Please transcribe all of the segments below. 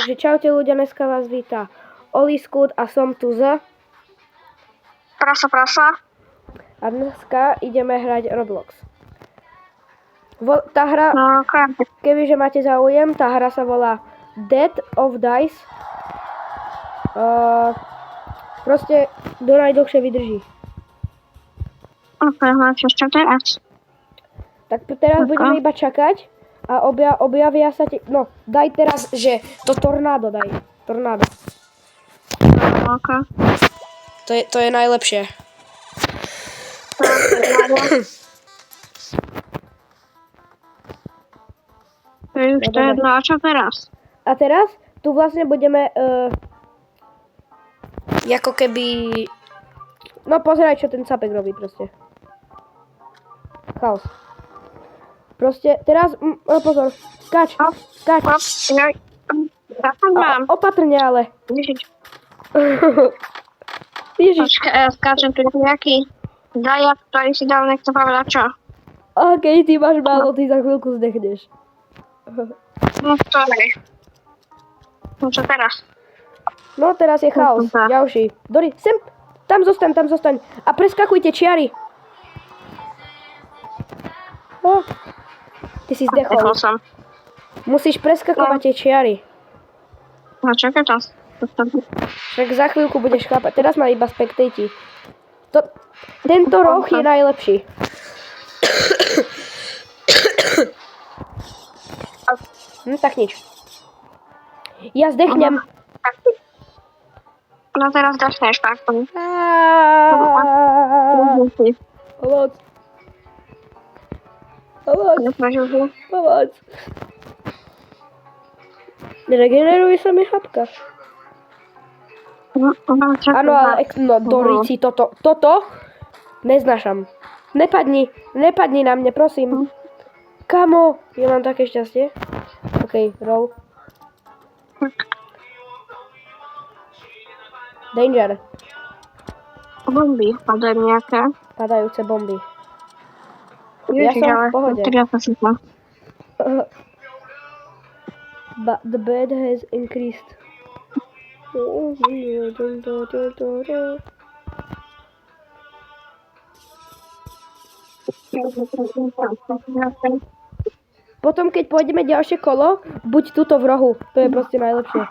Takže čaute ľudia, dneska vás víta Oli Scoot a som tu z... Prasa. A dneska ideme hrať Roblox. Tá hra, kebyže máte záujem, tá hra sa volá Dead of Dice. Proste do najdlhšie vydrží. Čo teraz? Tak teraz budeme iba čakať a objavia sa ti... No, daj teraz, že to tornádo daj. Tornádo. To je najlepšie. To je jedno, a čo teraz? A teraz tu vlastne budeme ako keby... No pozeraj, čo ten capek robí proste. Chaos. Proste teraz... pozor, skáč. Ja tam mám. Opatrne ale. Ježiš. Ježiš. Skáčem tu nejaký zajac, ktorý si dal, nechce povedať čo. Okej, ty máš málo, ty za chvíľku zdechneš. No to je. No čo teraz? No teraz je chaos. Ďalší. Dori, sem. Tam zostaň. A preskakujte čiary. No. Ty si zdechol. Musíš preskakovať tie čiary. No čakaj to. Tak za chvíľku budeš chápať. Teraz ma iba spektejti. Tento roh je najlepší. Tak nič. Ja zdechnem. No teraz dechneš, tak. Pomoc. Regeneruje sa mi chapka. Áno, ale Dorici, toto neznášam. Nepadni na mne, prosím. Kamo, ja mám také šťastie. OK, roll. Danger. Bomby padajú nejaké. Padajúce bomby. Ja som v pohode. But the bed has increased. Potom, keď pôjdeme ďalšie kolo, buď tuto v rohu. To je proste najlepšie.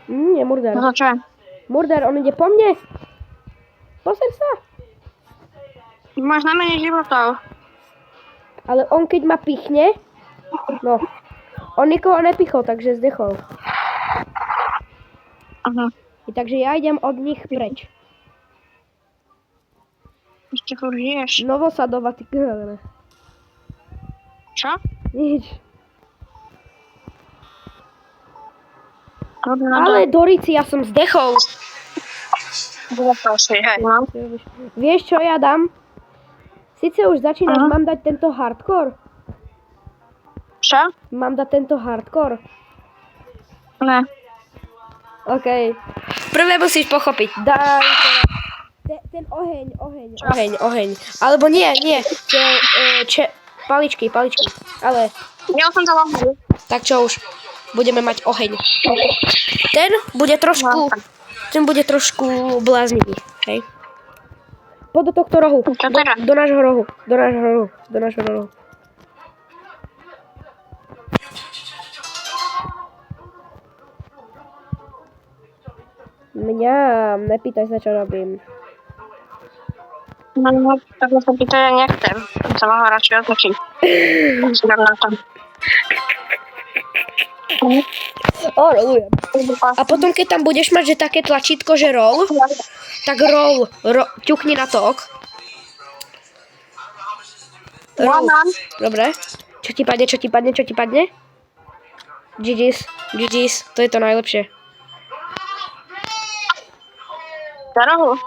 Nie, Murder. No čo? Murder, on ide po mne. Poser sa. Máš na menej životov. Ale on keď ma pichne, no, on nikoho nepichol, takže zdechol. Aha. Takže ja idem od nich preč. Ešte furt žiješ. Novosadova, ty krávne. Čo? Nič. Ale Dorici, ja som zdechol. Vieš čo ja dám? Sice už začínaš, mám dať tento hardcore? Čo? Mám dať tento hardcore? Ne. OK. Prvé musíš pochopiť. Daj ten oheň. Alebo nie. Paličky. Ale... Ja som to lampu. Tak čo už? Budeme mať oheň. Ten bude trošku bláznivý, hej? Poď do tohto rohu. Do nášho rohu. Mňa nepýtaj sa, čo robím. No, tak sa pýtaj, ja nechcem. Sa ma ho radšej otočiť. Rolujem. A potom, keď tam budeš mať, že také tlačítko, že roll, tak roll, ťukni na to ok. Roll. Dobre. Čo ti padne? GG's, to je to najlepšie. Za rohu.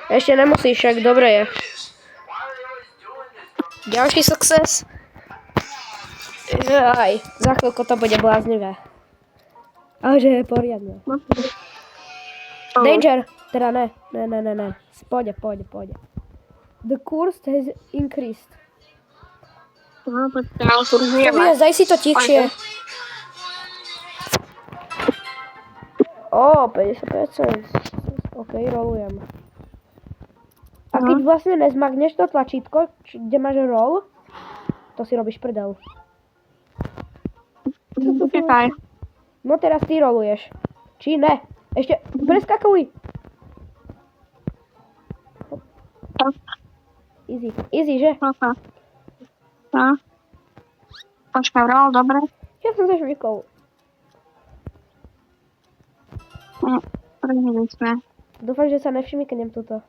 Ešte nemusíš, však dobre je. Ďalší success. Aj, za chvíľku to bude bláznivé. Ale že je poriadne. Danger! Teda ne. Pôjde. The course has increased. No, počkaj, ale kurzujeme. Tobias, daj si to tichšie. Ó, 50%. OK, rolujem. A keď vlastne nezmagneš to tlačítko, kde máš roll, to si robíš prdel. Počkaj. No teraz ty roluješ. Či ne? Ešte preskakuj. Easy, easy, že? Počkaj. No. Počkaj, roll, dobre. Ja som zašvikol. První sme. Dúfam, že sa nevšimiknem tuto.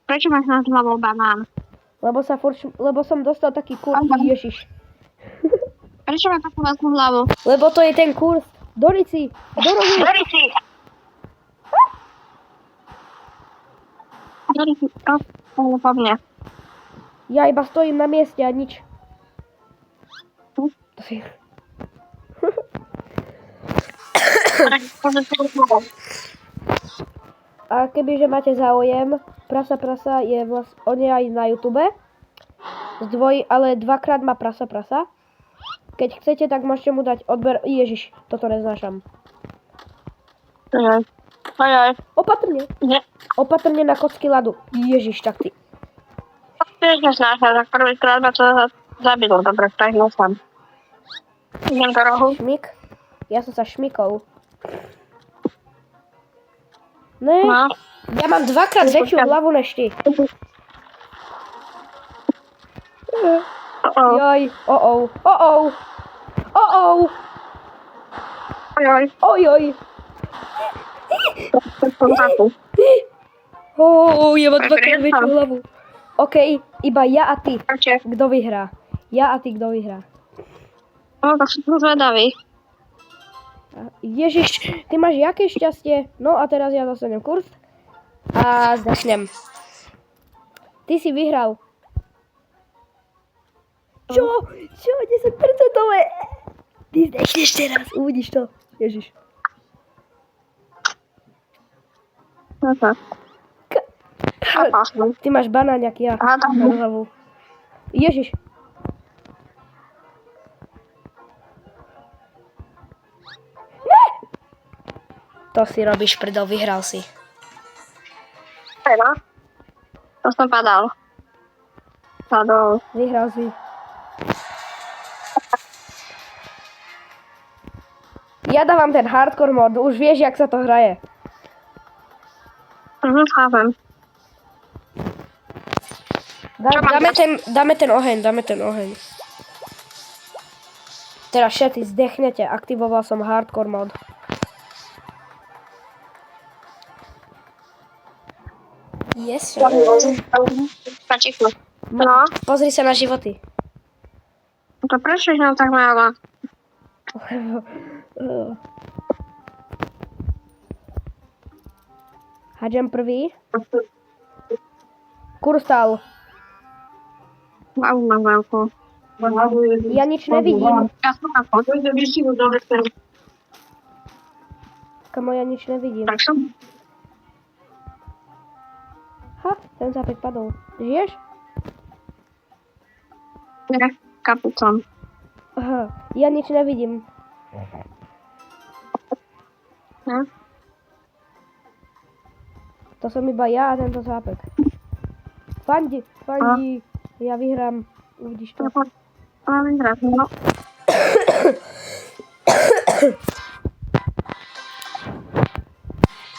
Prečo máš na hlavou banán? Lebo som dostal taký kurz. Ježiš. Prečo má takú veľkú hlavu? Lebo to je ten kurz. Dorici, do rohu. Dorici! Dorici, po mne. Ja iba stojím na mieste a nič. To si... A kebyže máte záujem, Prasa je on je aj na YouTube. Ale dvakrát má Prasa. Keď chcete, tak môžete mu dať odber. Ježiš, toto neznášam. Ajaj. Opatrne. Nie. Opatrne na kocky ľadu. Ježiš, tak ty. Tiež neznášam, tak prvýkrát ma to zabilo. Dobre, tak nosám. Idem do rohu. Šmik. Ja som sa šmikol. Ne, No. ja mám dvakrát väčšiu hlavu než ty. Joj, Ajaj. ojoj. Ja mám dvakrát väčšiu hlavu. OK, iba ja a ty. Kto vyhrá? Ja a ty, kto vyhrá? No, tak som zvedavý. Ježiš, ty máš jaké šťastie. No a teraz ja dostanem kurz. A zdechnem. Ty si vyhral. Čo? 10%? Ty zdechneš teraz, uvidíš to. Ježiš. Ty máš banán, jak ja. Na hlavu. Ježiš. To si robíš prdel, vyhral si. No. To som padal. Padol. Vyhral si. Ja dávam ten hardcore mod, už vieš, jak sa to hraje. Chápem. Dáme ten oheň. Teraz všetci zdechnete, aktivoval som hardcore mod. Yes, sir. No. Pozri sa na životy. To prečo je nám tak málo? Hádžem prvý. Kurstal. Hlavu mám veľkú. Ja nič nevidím. Ja som na fotu. Kamo, ja nič nevidím. Tak som. Ha, ten zápek padol. Žiješ? Nie, kapucom. Aha, ja nič nevidím. No. To som iba ja a tento zápek. Fandi. Ja vyhrám. Uvidíš to. No.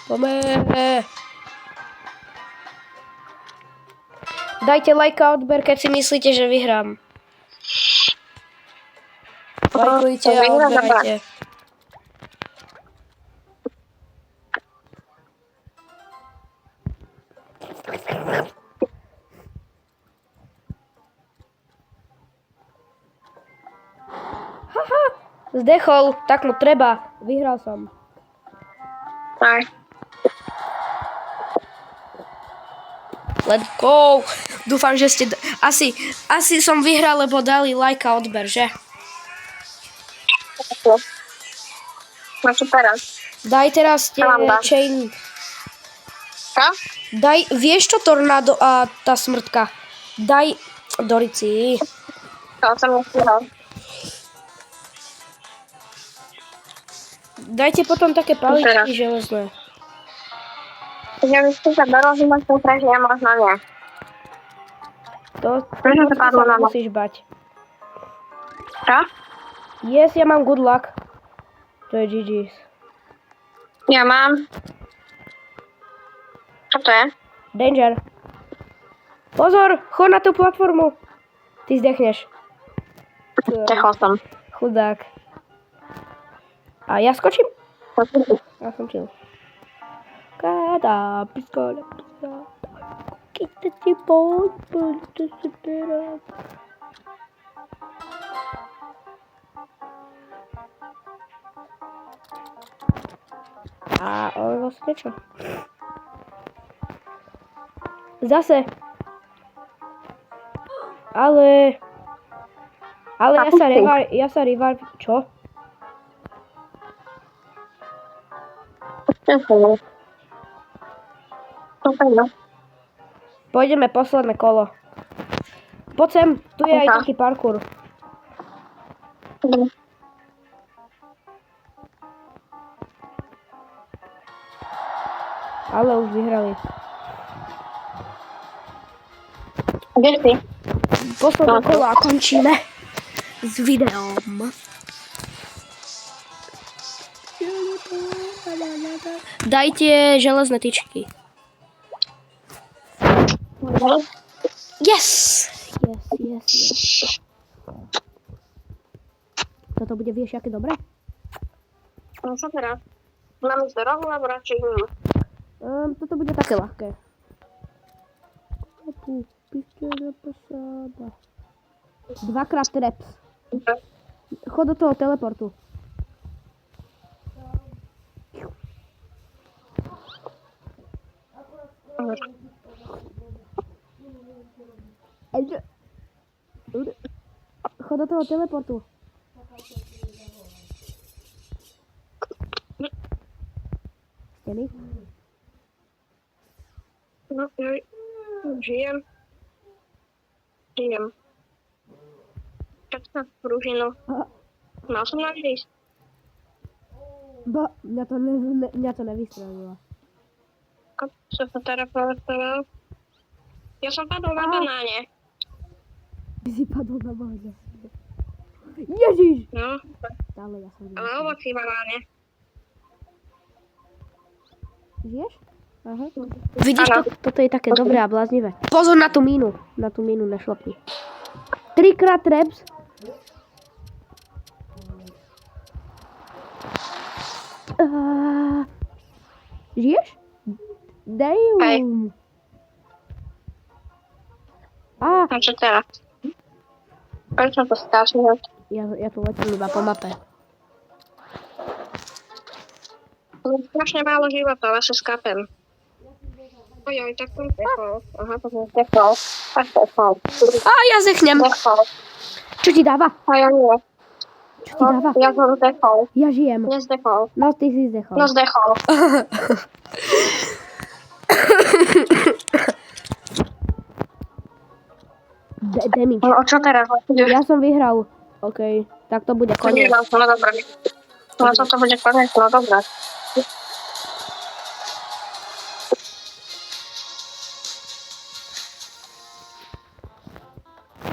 Poďme. Dajte like a odber, keď si myslíte, že vyhrám. Lajkujte a odberajte. Haha, zdechol, tak mu treba. Vyhral som. Tak. Let's go. Dúfam, že ste... Asi som vyhral, lebo dali like a odber, že? No čo teraz? Daj teraz tie chain. Čo? Daj, vieš čo tornádo a tá smrtka? Daj Dorici. To som nestihol. Dajte potom také paličky železné. Že by ste sa dorozí, možno prežijem, možno nie. To Prečo to padlo sa na musíš bať. Čo? Yes, ja mám good luck. To je GG's. Ja mám. Čo to je? Danger. Pozor, chod na tú platformu. Ty zdechneš. Techol som. Chudák. A ja skočím? Ja som chill. Kada, pistola, pistola. Kita ti bol, to si teraz. A vlastne čo? Zase. Ale ja sa revive, čo? Pôjdeme posledné kolo. Poď sem, tu je aj taký parkour. Ale už vyhrali. Kde si? Posledné kolo a končíme s videom. Dajte železné tyčky. Yes! Yes. Toto bude, vieš, aké dobré? No čo teraz? Mám ísť do rohu, alebo radšej nie? Toto bude také ľahké. Dvakrát traps. Chod do toho teleportu. Chod do toho teleportu. Ste mi? No, žijem. Tak sa pružinu. Mal som na ísť. Mňa to nevystrelilo. Ako sa to teda povedal? Ja som padol na banáne. Ty si padol na banáne. Ježiš! No, Stále ja som ale ovocí banáne. Žiješ? Aha. Vidíš to? Toto je také dobré a bláznivé. Pozor na tú mínu. Na tú mínu nešlapni. 3x traps. Žiješ? Damn. A čo teraz? Prečo to skáčem? Ja tu letím iba po mape. Strašne málo života, ale sa skápem. Ojoj, tak som zdechol. Aha, to som zdechol. Tak zdechol. A ja zechnem. Zdechol. Čo ti dáva? A ja nie. Čo ti dáva? Ja som zdechol. Ja žijem. Nezdechol. No, ty si zdechol. No zdechol. Damage. No čo teraz? Ja som vyhral. OK, tak to bude koniec. No dobré. No to bude koniec, no dobré.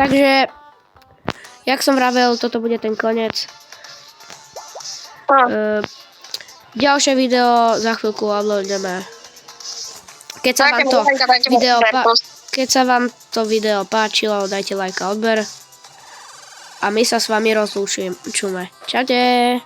Takže, jak som vravel, toto bude ten koniec. Ďalšie video za chvíľku uploadneme. Keď sa vám to video páčilo, dajte like a odber. A my sa s vami rozlúčime. Čaute.